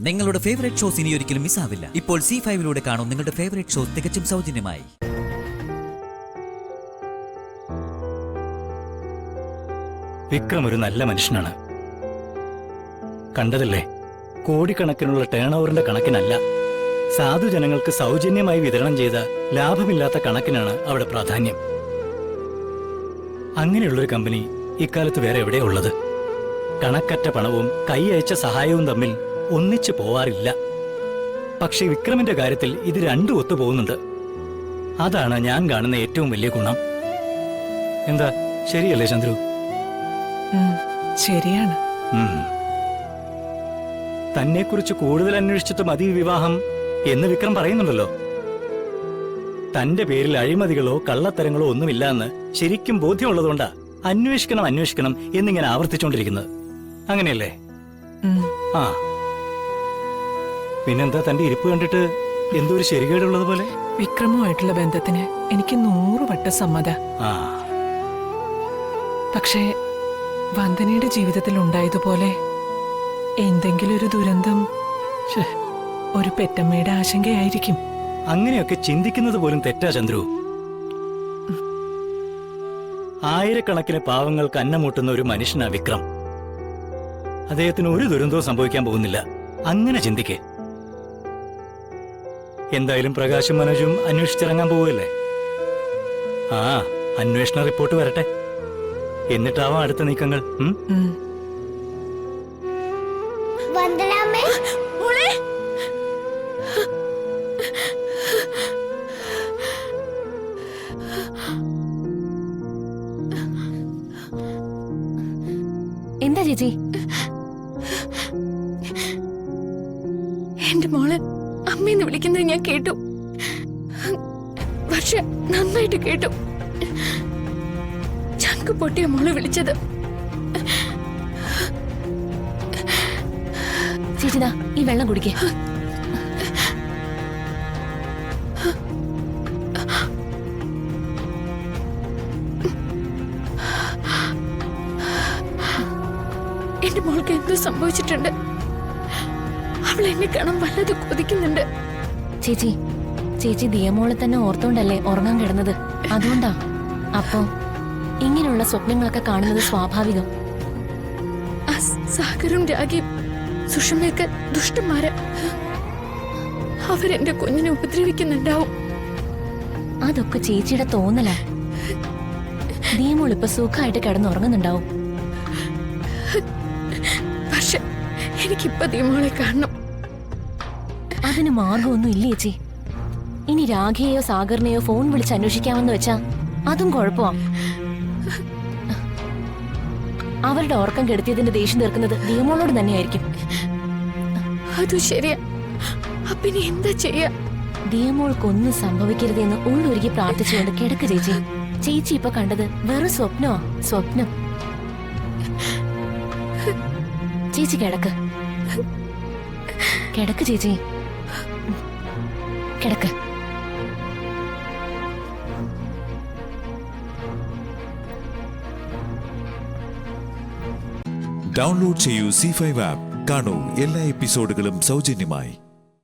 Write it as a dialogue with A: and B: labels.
A: നിങ്ങളുടെ favourite shows ഇനി ഒരിക്കലും മിസ്സാവില്ല. ഇപ്പോൾ C5-ലൂടെ കാണും നിങ്ങളുടെ ഫേവറേറ്റ് ഷോസ് തികച്ചും സൗജന്യമായി.
B: വിക്രം ഒരു നല്ല മനുഷ്യനാണ്. കണ്ടതല്ലേ, കോടിക്കണക്കിനുള്ള ടേൺ ഓവറിന്റെ കണക്കിനല്ല, സാധുജനങ്ങൾക്ക് സൗജന്യമായി വിതരണം ചെയ്ത ലാഭമില്ലാത്ത കണക്കിനാണ് അവിടെ പ്രാധാന്യം. അങ്ങനെയുള്ളൊരു കമ്പനി ഇക്കാലത്ത് വേറെ എവിടെയാ ഉള്ളത്? കണക്കറ്റ പണവും കൈ അയച്ച സഹായവും തമ്മിൽ ഒന്നിച്ചു പോവാറില്ല. പക്ഷെ വിക്രമിന്റെ കാര്യത്തിൽ ഇത് രണ്ടും ഒത്തുപോകുന്നുണ്ട്. അതാണ് ഞാൻ കാണുന്ന ഏറ്റവും വലിയ ഗുണം. എന്താ, ശരിയല്ലേ ചന്ദ്രു?
C: ശരിയാണ്.
B: തന്നെക്കുറിച്ച് കൂടുതൽ അന്വേഷിച്ചിട്ട് മതി വിവാഹം എന്ന് വിക്രം പറയുന്നുണ്ടല്ലോ. തന്റെ പേരിൽ അഴിമതികളോ കള്ളത്തരങ്ങളോ ഒന്നുമില്ല എന്ന് ശരിക്കും ബോധ്യമുള്ളതുകൊണ്ടാ അന്വേഷിക്കണം എന്നിങ്ങനെ ആവർത്തിച്ചുകൊണ്ടിരിക്കുന്നത്. അങ്ങനെയല്ലേ? ആ, പിന്നെന്താ തന്റെ ഇരിപ്പ് കണ്ടിട്ട് എന്തോ ഒരു ശരികേടുള്ളത് പോലെ?
C: വിക്രമുമായിട്ടുള്ള ബന്ധത്തിന് എനിക്ക് 100 വട്ടം സമ്മത. പക്ഷേ വന്ദനയുടെ ജീവിതത്തിൽ ഉണ്ടായതുപോലെ എന്തെങ്കിലും ഒരു ദുരന്തം ഒരു പെറ്റമ്മയുടെ ആശങ്കയായിരിക്കും.
B: അങ്ങനെയൊക്കെ ചിന്തിക്കുന്നത് പോലും തെറ്റാ ചന്ദ്രു. ആയിരക്കണക്കിന് പാവങ്ങൾക്ക് അന്നമൂട്ടുന്ന ഒരു മനുഷ്യനാ വിക്രം. അദ്ദേഹത്തിന് ഒരു ദുരന്തവും സംഭവിക്കാൻ പോകുന്നില്ല. അങ്ങനെ ചിന്തിക്കേ. എന്തായാലും പ്രകാശും മനോജും അന്വേഷിച്ചിറങ്ങാൻ പോവുകയല്ലേ? ആ, അന്വേഷണ റിപ്പോർട്ട് വരട്ടെ, എന്നിട്ടാവാം അടുത്ത നീക്കങ്ങൾ.
D: എന്താ ചേച്ചി?
E: എന്റെ മോള് അമ്മയെന്ന് വിളിക്കുന്നത് ഞാൻ കേട്ടു. പക്ഷെ നന്നായിട്ട് കേട്ടു. ചങ്ക് പൊട്ടിയ മോള് വിളിച്ചത്.
D: ചേച്ചിതാ ഈ വെള്ളം കുടിക്കേ.
E: എന്റെ മോൾക്ക് എന്തോ സംഭവിച്ചിട്ടുണ്ട്. അവൾ എന്നെ കാണാൻ വല്ലത് കൊതിക്കുന്നുണ്ട്.
D: ചേച്ചി ദിയമോളെ തന്നെ ഓർത്തോണ്ടല്ലേ ഉറങ്ങാൻ കിടന്നത്? അതുകൊണ്ടാ. അപ്പോ ഇങ്ങനെയുള്ള സ്വപ്നങ്ങളൊക്കെ കാണുന്നത് സ്വാഭാവികം.
E: സാഗറും രാഗിയും സുഷമയൊക്കെ ദുഷ്ടന്മാര്. അവരെന്റെ കുഞ്ഞിനെ ഉപദ്രവിക്കുന്നുണ്ടാവും.
D: അതൊക്കെ ചേച്ചിയുടെ തോന്നലാ. ദിയമോൾ ഇപ്പൊ സുഖമായിട്ട് കിടന്നുറങ്ങുന്നുണ്ടാവും.
E: പക്ഷെ എനിക്കിപ്പോ ദിയമോളെ കാണണം.
D: അതിന് മാർഗമൊന്നും ഇല്ല ചേച്ചി. ഇനി രാഘയെയോ സാഗറിനെയോ ഫോൺ വിളിച്ച് അന്വേഷിക്കാമെന്ന് വെച്ചാ അതും കുഴപ്പമാ. അവരുടെ ഓർക്കം കെടുത്തിയതിന്റെ ദേഷ്യം തീർക്കുന്നത് ദിയമോളോട് തന്നെയായിരിക്കും.
E: അത് ശരിയാ. അപ്പിനി എന്താ ചെയ്യാ?
D: ദിയമോൾക്കൊന്നും സംഭവിക്കരുതെന്ന് ഉള്ളൊരുക്കി പ്രാർത്ഥിച്ചുകൊണ്ട് കിടക്ക് ചേച്ചി. ചേച്ചി ഇപ്പൊ കണ്ടത് വെറും സ്വപ്നമാ, സ്വപ്നം. ചേച്ചി കിടക്ക് ചേച്ചി, കിടക്ക്.
F: ഡൗൺലോഡ് ചെയ്യൂ C5 ആപ്പ്. കാണൂ എല്ലാ എപ്പിസോഡുകളും സൗജന്യമായി.